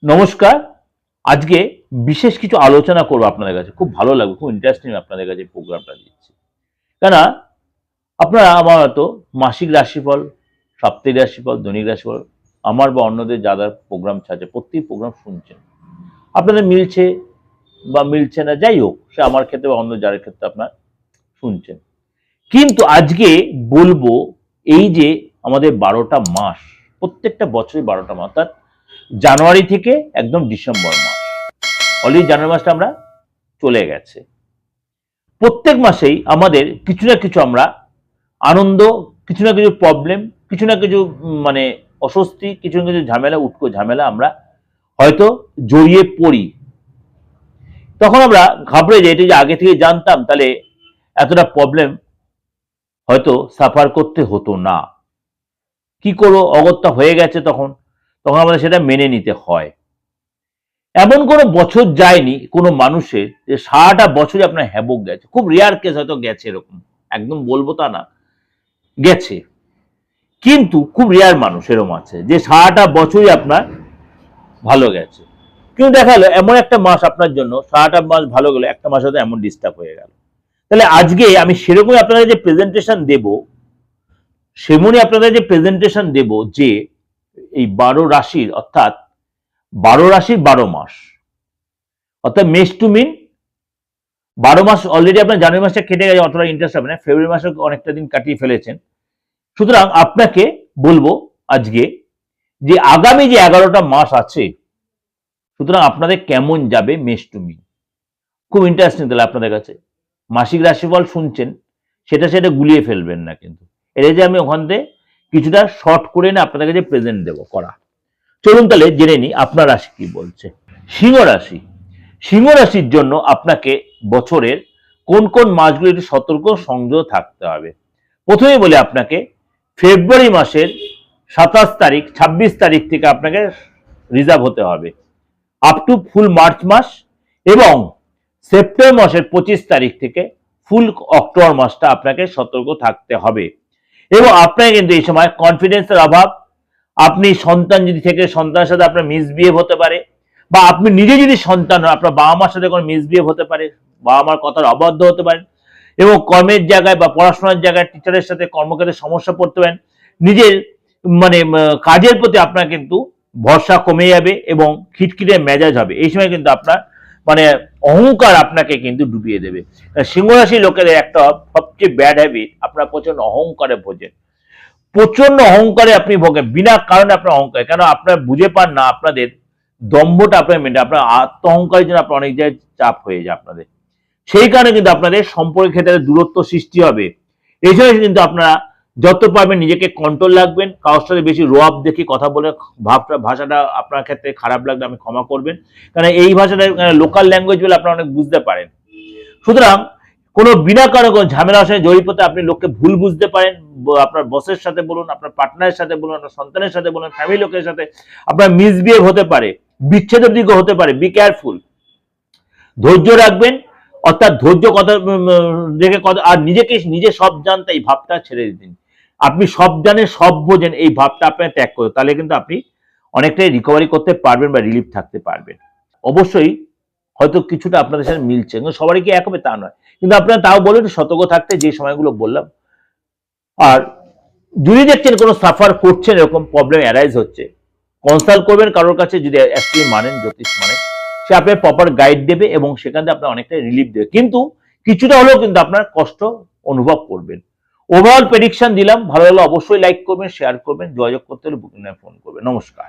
নমস্কার। আজকে বিশেষ কিছু আলোচনা করব আপনাদের কাছে। খুব ভালো লাগবে, খুব ইন্টারেস্টিং আপনাদের কাছে প্রোগ্রামটা দিচ্ছি। কেননা আপনারা আমার হয়তো মাসিক রাশিফল, সাপ্তাহিক রাশিফল, দৈনিক রাশিফল আমার বা অন্যদের যারা প্রোগ্রাম ছাড়ছে প্রত্যেক প্রোগ্রাম শুনছেন। আপনাদের মিলছে বা মিলছে না, যাই হোক, সে আমার ক্ষেত্রে বা অন্য যার ক্ষেত্রে আপনার শুনছেন। কিন্তু আজকে বলবো এই যে আমাদের 12টা মাস, প্রত্যেকটা বছরই 12টা মাস, অর্থাৎ জানুয়ারি থেকে একদম ডিসেম্বর মাস, অলরেডি জানুয়ারি মাসটা আমরা চলে গেছে। প্রত্যেক মাসেই আমাদের কিছু না কিছু আমরা আনন্দ, কিছু না কিছু প্রবলেম, কিছু না কিছু মানে অস্বস্তি, কিছু না কিছু ঝামেলা, উটকো ঝামেলা আমরা হয়তো জড়িয়ে পড়ি। তখন আমরা ঘাবড়ে যাই, এটা যে আগে থেকে জানতাম তাহলে এতটা প্রবলেম হয়তো সাফার করতে হতো না। কি করবো, অগত্যা হয়ে গেছে, তখন তখন আমাদের সেটা মেনে নিতে হয়। এমন কোনো বছর যায়নি কোনো মানুষের যে সারাটা বছরই আপনার হ্যাবক গেছে। খুব রেয়ার কেস হয়তো গেছে, এরকম একদম বলবো তা না, গেছে। কিন্তু খুব রেয়ার মানুষ এরকম আছে যে সারাটা বছরই আপনার ভালো গেছে। কিন্তু দেখা গেলো এমন একটা মাস আপনার জন্য সারাটা মাস ভালো গেল, একটা মাস হয়তো এমন ডিস্টার্ব হয়ে গেল। তাহলে আজকে আমি সেরকমই আপনাদের যে প্রেজেন্টেশন দেব, সেমনই আপনাদের যে প্রেজেন্টেশন দেব যে এই 12 রাশির, অর্থাৎ 12 রাশির 12 মাস, অর্থাৎ মেষ টু মিন 12 মাস। অলরেডি আপনার জানুয়ারি মাসটা কেটে গেছে, অতটা ইন্টারেস্ট হবে না, ফেব্রুয়ারি মাসে অনেকটা দিন কাটিয়ে ফেলেছেন। সুতরাং আপনাকে বলবো আজকে যে আগামী যে 11টা মাস আছে, সুতরাং আপনাদের কেমন যাবে মেষ টু মিন, খুব ইন্টারেস্টিং। তাহলে আপনাদের কাছে মাসিক রাশিফল শুনছেন, সেটা গুলিয়ে ফেলবেন না। কিন্তু এটা যে আমি ওখান থেকে কিছুটা শর্ট করে না আপনাদের কাছে প্রেজেন্ট দেবো করা। চলুন তাহলে জেনে নিই আপনার রাশি কি বলছে। সিংহ রাশি। সিংহ রাশির জন্য আপনাকে বছরের কোন কোন মাসগুলো একটু সতর্ক সংযত থাকতে হবে। প্রথমে বলে আপনাকে ফেব্রুয়ারি মাসের 27 তারিখ 26 তারিখ থেকে আপনাকে রিজার্ভ হতে হবে আপ টু ফুল মার্চ মাস, এবং সেপ্টেম্বর মাসের 25 তারিখ থেকে ফুল অক্টোবর মাসটা আপনাকে সতর্ক থাকতে হবে। এবং আপনাকে কিন্তু এই সময় কনফিডেন্সের অভাব, আপনি সন্তান যদি থেকে সন্তানের সাথে আপনার মিসবিহেভ হতে পারে, বা আপনি নিজে যদি সন্তান হন আপনার বাবা মার সাথে কোনো মিসবিহেভ হতে পারে, বাবা মার কথার অবাধ্য হতে পারেন, এবং কর্মের জায়গায় বা পড়াশোনার জায়গায় টিচারের সাথে কর্মক্ষেত্রে সমস্যা পড়তে পারেন। নিজের মানে কাজের প্রতি আপনার কিন্তু ভরসা কমে যাবে এবং খিটখিটে মেজাজ হবে। এই সময় কিন্তু আপনার মানে অহংকার আপনাকে কিন্তু ডুবিয়ে দেবে। সিংহ রাশি লোকেদের একটা সবচেয়ে ব্যাড হ্যাবিট, আপনার প্রচন্ড অহংকারে ভোজেন, প্রচন্ড অহংকারে আপনি ভোগেন, বিনা কারণে আপনার অহংকার। কেন আপনার বুঝে পান না আপনাদের দম্ভটা আপনার মেনটেন, আপনার আত্ম অহংকারের জন্য আপনার অনেক জায়গায় চাপ হয়ে যায় আপনাদের। সেই কারণে কিন্তু আপনাদের সম্পর্কের ক্ষেত্রে দূরত্ব সৃষ্টি হবে। এই সময় কিন্তু আপনারা যত পারবেন নিজেকে কন্ট্রোল রাখবেন। কারোর সাথে বেশি রোয়াব দেখে কথা বলে ভাষাটা আপনার ক্ষেত্রে খারাপ লাগলে আমি ক্ষমা করবেন, কারণ এই ভাষাটা লোকাল ল্যাঙ্গুয়েজ বলে আপনারা অনেক বুঝতে পারেন। সুতরাং কোনো বিনা কারণে কোনো ঝামেলার সঙ্গে জড়িত হতে আপনি লোককে ভুল বুঝতে পারেন। আপনার বসের সাথে বলুন, আপনার পার্টনারের সাথে বলুন, আপনার সন্তানের সাথে বলুন, ফ্যামিলি লোকের সাথে আপনার মিসবিহেভ হতে পারে, বিচ্ছেদের দিকে হতে পারে। বি কেয়ারফুল, ধৈর্য রাখবেন, অর্থাৎ ধৈর্য কথা রেখে কথা, আর নিজেকে নিজে সব জানতে এই ভাবটা ছেড়ে দিন। আপনি সব জানেন সব বোঝেন এই ভাবটা আপনার ত্যাগ করে, তাহলে কিন্তু আপনি অনেকটাই রিকভারি করতে পারবেন বা রিলিফ থাকতে পারবেন। অবশ্যই হয়তো কিছুটা আপনাদের সাথে মিলছে, কিন্তু সবারই কি এক হবে তা নয়, কিন্তু আপনারা তাও বলে একটু সতর্ক থাকতে, যে সময়গুলো বললাম। আর যদি দেখছেন কোনো সাফার করছেন, এরকম প্রবলেম অ্যারাইজ হচ্ছে, কনসাল্ট করবেন কারোর কাছে, যদি অ্যাকচুয়ালি মানেন, জ্যোতিষ মানেন, সে আপনার প্রপার গাইড দেবে এবং সেখান থেকে আপনার অনেকটা রিলিফ দেবে। কিন্তু কিছুটা হলেও কিন্তু আপনার কষ্ট অনুভব করবেন। ওভারঅল প্রেডিকশন দিলাম, ভালো লাগলে অবশ্যই লাইক করবেন, শেয়ার করবেন, যোগাযোগ করতে হলে বুকিং ফোন করবেন। নমস্কার।